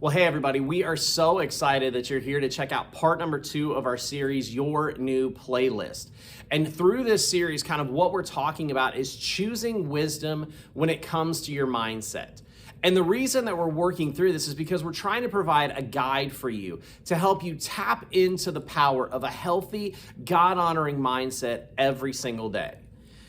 Well, hey everybody, we are so excited that you're here to check out part number 2 of our series, Your New Playlist. And through this series, kind of what we're talking about is choosing wisdom when it comes to your mindset. And the reason that we're working through this is because we're trying to provide a guide for you to help you tap into the power of a healthy, God-honoring mindset every single day.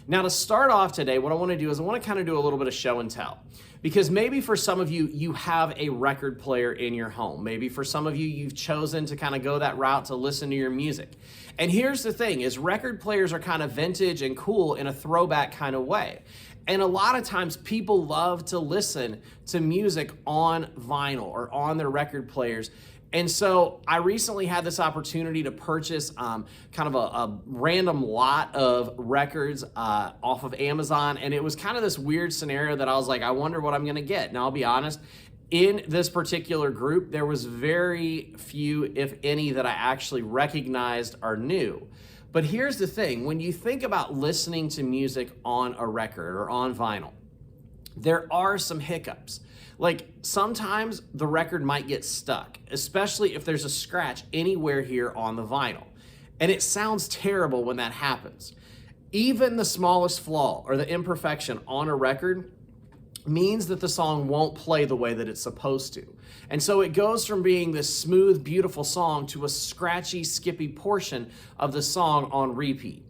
Now, to start off today, what I want to do is I want to kind of do a little bit of show and tell. Because maybe for some of you, you have a record player in your home. Maybe for some of you, you've chosen to kind of go that route to listen to your music. And here's the thing, is record players are kind of vintage and cool in a throwback kind of way. And a lot of times people love to listen to music on vinyl or on their record players. And so I recently had this opportunity to purchase kind of a random lot of records off of Amazon. And it was kind of this weird scenario that I was like, I wonder what I'm gonna get. Now, I'll be honest, in this particular group, there was very few, if any, that I actually recognized are new. But here's the thing, when you think about listening to music on a record or on vinyl, there are some hiccups. Like sometimes the record might get stuck, especially if there's a scratch anywhere here on the vinyl. And it sounds terrible when that happens. Even the smallest flaw or the imperfection on a record means that the song won't play the way that it's supposed to. And so it goes from being this smooth, beautiful song to a scratchy, skippy portion of the song on repeat.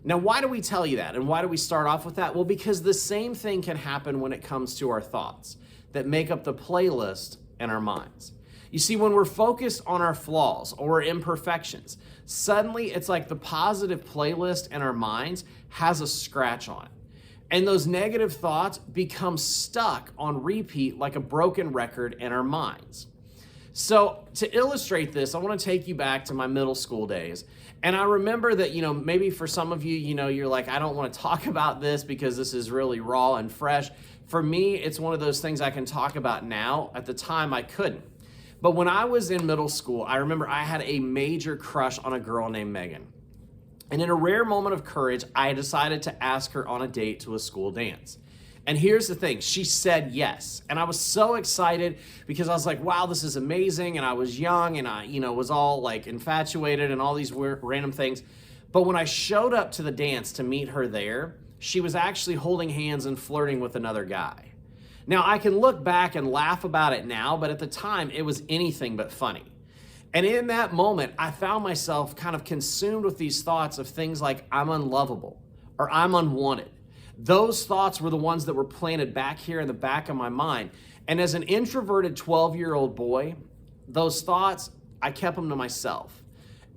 Now, why do we tell you that? And why do we start off with that? Well, because the same thing can happen when it comes to our thoughts that make up the playlist in our minds. You see, when we're focused on our flaws or imperfections, suddenly it's like the positive playlist in our minds has a scratch on it. And those negative thoughts become stuck on repeat like a broken record in our minds. So to illustrate this, I want to take you back to my middle school days. And I remember that, maybe for some of you, you're like, I don't want to talk about this because this is really raw and fresh. For me, it's one of those things I can talk about now. At the time, I couldn't. But when I was in middle school, I remember I had a major crush on a girl named Megan. And in a rare moment of courage, I decided to ask her on a date to a school dance. And here's the thing, she said yes. And I was so excited because I was like, wow, this is amazing. And I was young and I, was all like infatuated and all these weird, random things. But when I showed up to the dance to meet her there, she was actually holding hands and flirting with another guy. Now, I can look back and laugh about it now, but at the time, it was anything but funny. And in that moment, I found myself kind of consumed with these thoughts of things like I'm unlovable or I'm unwanted. Those thoughts were the ones that were planted back here in the back of my mind. And as an introverted 12-year-old boy, those thoughts, I kept them to myself.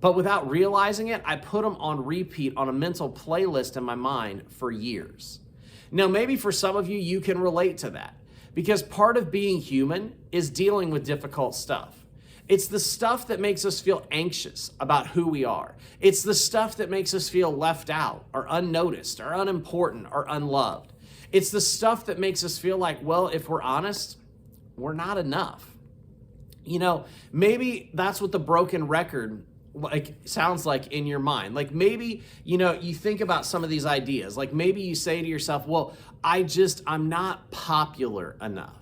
But without realizing it, I put them on repeat on a mental playlist in my mind for years. Now, maybe for some of you, you can relate to that because part of being human is dealing with difficult stuff. It's the stuff that makes us feel anxious about who we are. It's the stuff that makes us feel left out or unnoticed or unimportant or unloved. It's the stuff that makes us feel like, well, if we're honest, we're not enough. Maybe that's what the broken record sounds like in your mind. Like maybe, you think about some of these ideas. Like maybe you say to yourself, well, I'm not popular enough.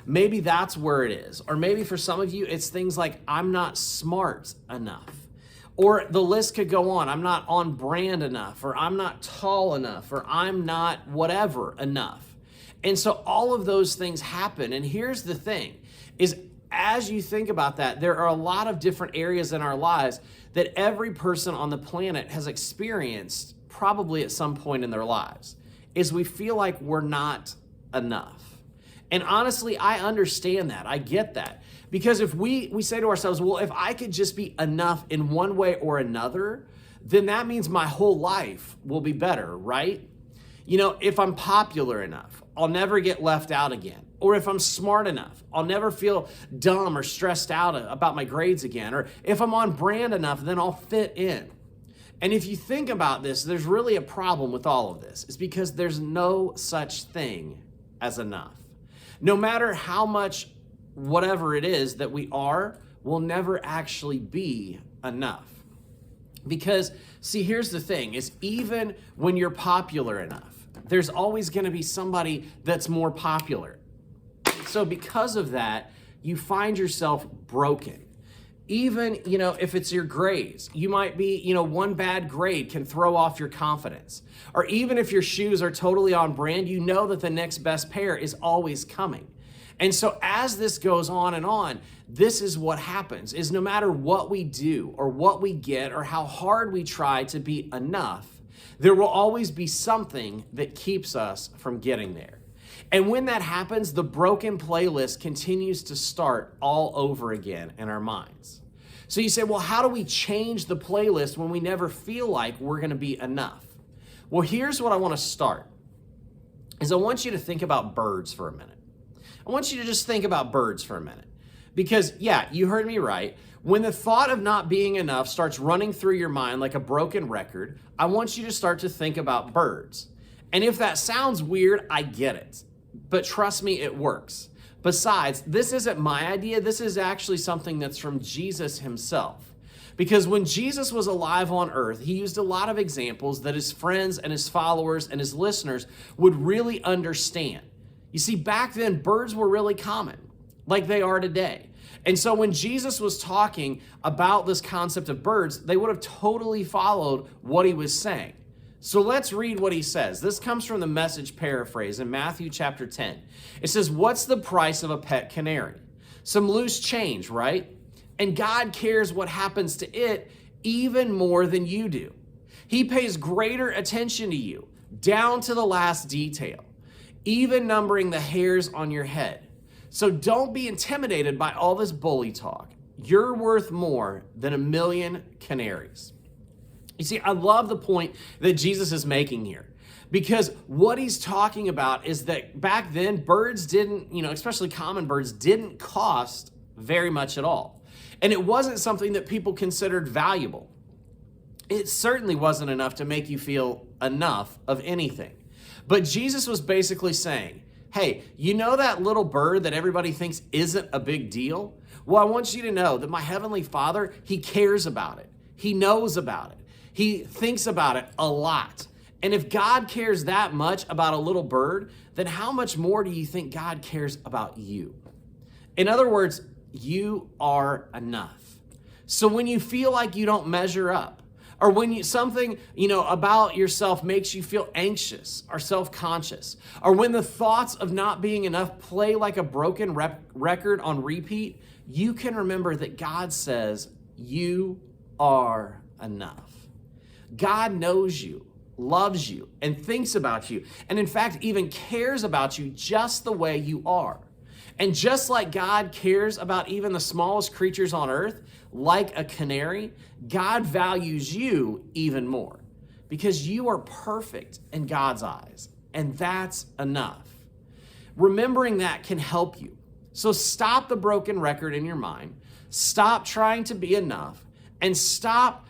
Maybe that's where it is. Or maybe for some of you, it's things like, I'm not smart enough. Or the list could go on. I'm not on brand enough, or I'm not tall enough, or I'm not whatever enough. And so all of those things happen. And here's the thing, is as you think about that, there are a lot of different areas in our lives that every person on the planet has experienced probably at some point in their lives, is we feel like we're not enough. And honestly, I understand that. I get that. Because if we say to ourselves, well, if I could just be enough in one way or another, then that means my whole life will be better, right? If I'm popular enough, I'll never get left out again. Or if I'm smart enough, I'll never feel dumb or stressed out about my grades again. Or if I'm on brand enough, then I'll fit in. And if you think about this, there's really a problem with all of this. It's because there's no such thing as enough. No matter how much whatever it is that we are, will never actually be enough. Because, see, here's the thing, is even when you're popular enough, there's always going to be somebody that's more popular. So because of that, you find yourself broken. Even, if it's your grades, you might be, one bad grade can throw off your confidence. Or even if your shoes are totally on brand, you know that the next best pair is always coming. And so as this goes on, this is what happens, is no matter what we do or what we get or how hard we try to be enough, there will always be something that keeps us from getting there. And when that happens, the broken playlist continues to start all over again in our minds. So you say, well, how do we change the playlist when we never feel like we're going to be enough? Well, here's what I want to start, is I want you to think about birds for a minute. I want you to just think about birds for a minute. Because, yeah, you heard me right. When the thought of not being enough starts running through your mind like a broken record, I want you to start to think about birds. And if that sounds weird, I get it. But trust me, it works. Besides, this isn't my idea. This is actually something that's from Jesus himself. Because when Jesus was alive on earth, he used a lot of examples that his friends and his followers and his listeners would really understand. You see, back then, birds were really common, like they are today. And so when Jesus was talking about this concept of birds, they would have totally followed what he was saying. So let's read what he says. This comes from the Message paraphrase in Matthew chapter 10. It says, what's the price of a pet canary? Some loose change, right? And God cares what happens to it even more than you do. He pays greater attention to you, down to the last detail, even numbering the hairs on your head. So don't be intimidated by all this bully talk. You're worth more than 1,000,000 canaries. You see, I love the point that Jesus is making here, because what he's talking about is that back then birds didn't, especially common birds, didn't cost very much at all. And it wasn't something that people considered valuable. It certainly wasn't enough to make you feel enough of anything. But Jesus was basically saying, hey, you know that little bird that everybody thinks isn't a big deal? Well, I want you to know that my Heavenly Father, he cares about it. He knows about it. He thinks about it a lot. And if God cares that much about a little bird, then how much more do you think God cares about you? In other words, you are enough. So when you feel like you don't measure up, or when something, about yourself makes you feel anxious or self-conscious, or when the thoughts of not being enough play like a broken record on repeat, you can remember that God says you are enough. God knows you, loves you, and thinks about you, and in fact, even cares about you just the way you are. And just like God cares about even the smallest creatures on earth, like a canary, God values you even more, because you are perfect in God's eyes, and that's enough. Remembering that can help you. So stop the broken record in your mind, stop trying to be enough, and stop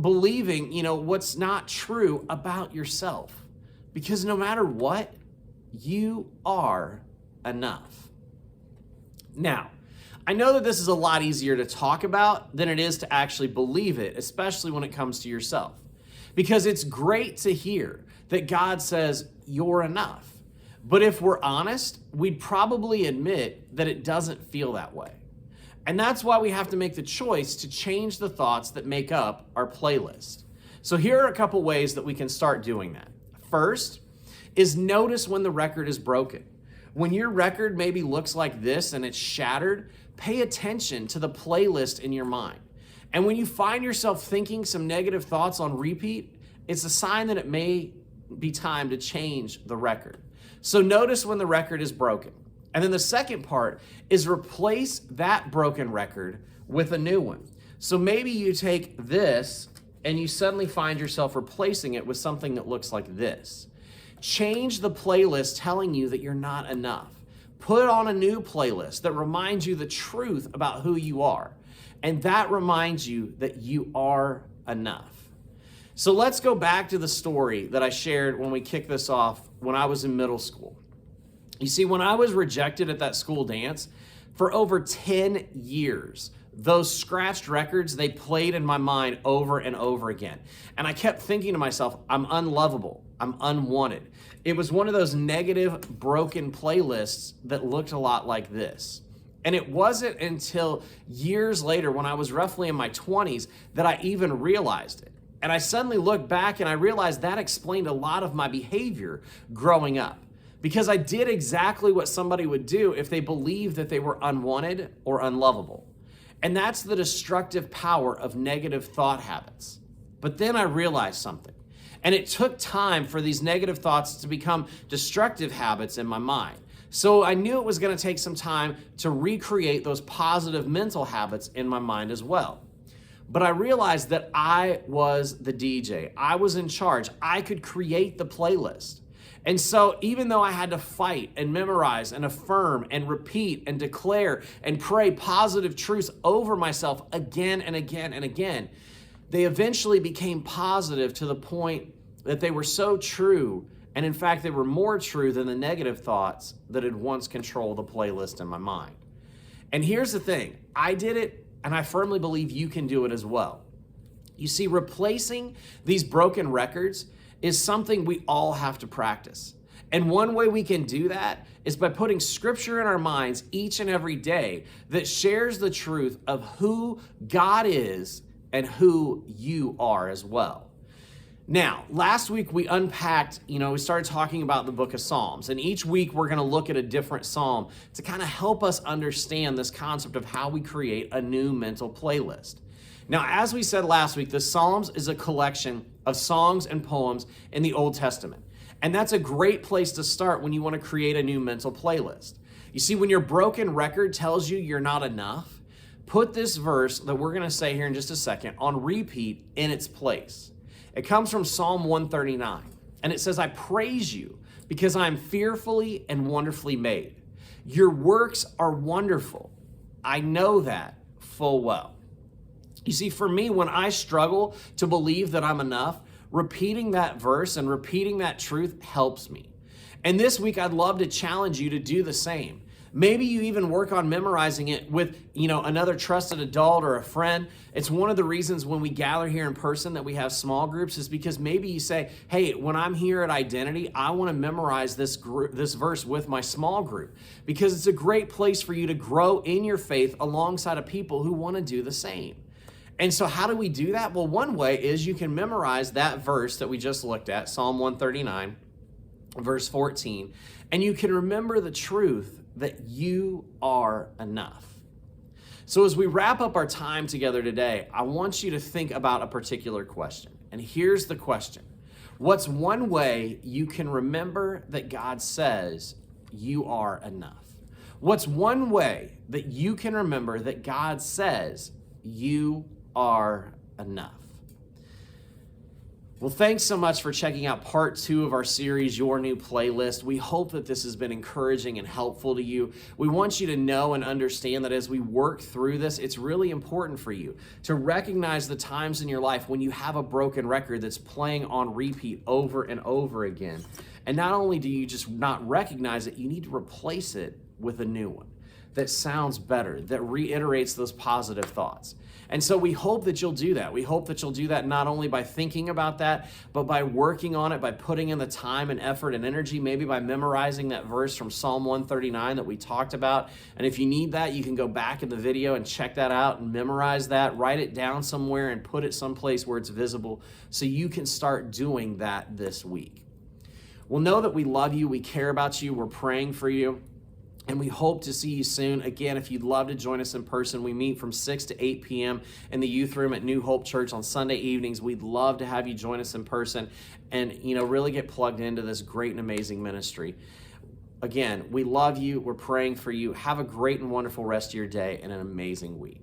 believing, what's not true about yourself. Because no matter what, you are enough. Now, I know that this is a lot easier to talk about than it is to actually believe it, especially when it comes to yourself. Because it's great to hear that God says you're enough. But if we're honest, we'd probably admit that it doesn't feel that way. And that's why we have to make the choice to change the thoughts that make up our playlist. So here are a couple ways that we can start doing that. First is notice when the record is broken. When your record maybe looks like this and it's shattered, pay attention to the playlist in your mind. And when you find yourself thinking some negative thoughts on repeat, it's a sign that it may be time to change the record. So notice when the record is broken. And then the second part is replace that broken record with a new one. So maybe you take this and you suddenly find yourself replacing it with something that looks like this. Change the playlist telling you that you're not enough. Put on a new playlist that reminds you the truth about who you are. And that reminds you that you are enough. So let's go back to the story that I shared when we kicked this off when I was in middle school. You see, when I was rejected at that school dance, for over 10 years, those scratched records, they played in my mind over and over again. And I kept thinking to myself, I'm unlovable, I'm unwanted. It was one of those negative, broken playlists that looked a lot like this. And it wasn't until years later, when I was roughly in my 20s, that I even realized it. And I suddenly looked back and I realized that explained a lot of my behavior growing up. Because I did exactly what somebody would do if they believed that they were unwanted or unlovable. And that's the destructive power of negative thought habits. But then I realized something. And it took time for these negative thoughts to become destructive habits in my mind. So I knew it was going to take some time to recreate those positive mental habits in my mind as well. But I realized that I was the DJ. I was in charge. I could create the playlist. And so even though I had to fight and memorize and affirm and repeat and declare and pray positive truths over myself again and again and again, they eventually became positive to the point that they were so true. And in fact, they were more true than the negative thoughts that had once controlled the playlist in my mind. And here's the thing, I did it, and I firmly believe you can do it as well. You see, replacing these broken records is something we all have to practice. And one way we can do that is by putting scripture in our minds each and every day that shares the truth of who God is and who you are as well. Now, last week we unpacked, we started talking about the book of Psalms, and each week we're going to look at a different psalm to kind of help us understand this concept of how we create a new mental playlist. Now, as we said last week, the Psalms is a collection of songs and poems in the Old Testament, and that's a great place to start when you want to create a new mental playlist. You see, when your broken record tells you you're not enough, put this verse that we're going to say here in just a second on repeat in its place. It comes from Psalm 139, and it says, I praise you because I am fearfully and wonderfully made. Your works are wonderful. I know that full well. You see, for me, when I struggle to believe that I'm enough, repeating that verse and repeating that truth helps me. And this week, I'd love to challenge you to do the same. Maybe you even work on memorizing it with, another trusted adult or a friend. It's one of the reasons when we gather here in person that we have small groups is because maybe you say, hey, when I'm here at Identity, I want to memorize this verse with my small group because it's a great place for you to grow in your faith alongside of people who want to do the same. And so how do we do that? Well, one way is you can memorize that verse that we just looked at, Psalm 139, verse 14, and you can remember the truth that you are enough. So as we wrap up our time together today, I want you to think about a particular question. And here's the question. What's one way you can remember that God says you are enough? What's one way that you can remember that God says you are enough? Well, thanks so much for checking out part 2 of our series, Your New Playlist. We hope that this has been encouraging and helpful to you. We want you to know and understand that as we work through this, it's really important for you to recognize the times in your life when you have a broken record that's playing on repeat over and over again. And not only do you just not recognize it, you need to replace it with a new one that sounds better, that reiterates those positive thoughts. And so we hope that you'll do that. We hope that you'll do that not only by thinking about that, but by working on it, by putting in the time and effort and energy, maybe by memorizing that verse from Psalm 139 that we talked about. And if you need that, you can go back in the video and check that out and memorize that, write it down somewhere and put it someplace where it's visible so you can start doing that this week. Well, know that we love you, we care about you, we're praying for you. And we hope to see you soon. Again, if you'd love to join us in person, we meet from 6 to 8 p.m. in the youth room at New Hope Church on Sunday evenings. We'd love to have you join us in person and, really get plugged into this great and amazing ministry. Again, we love you. We're praying for you. Have a great and wonderful rest of your day and an amazing week.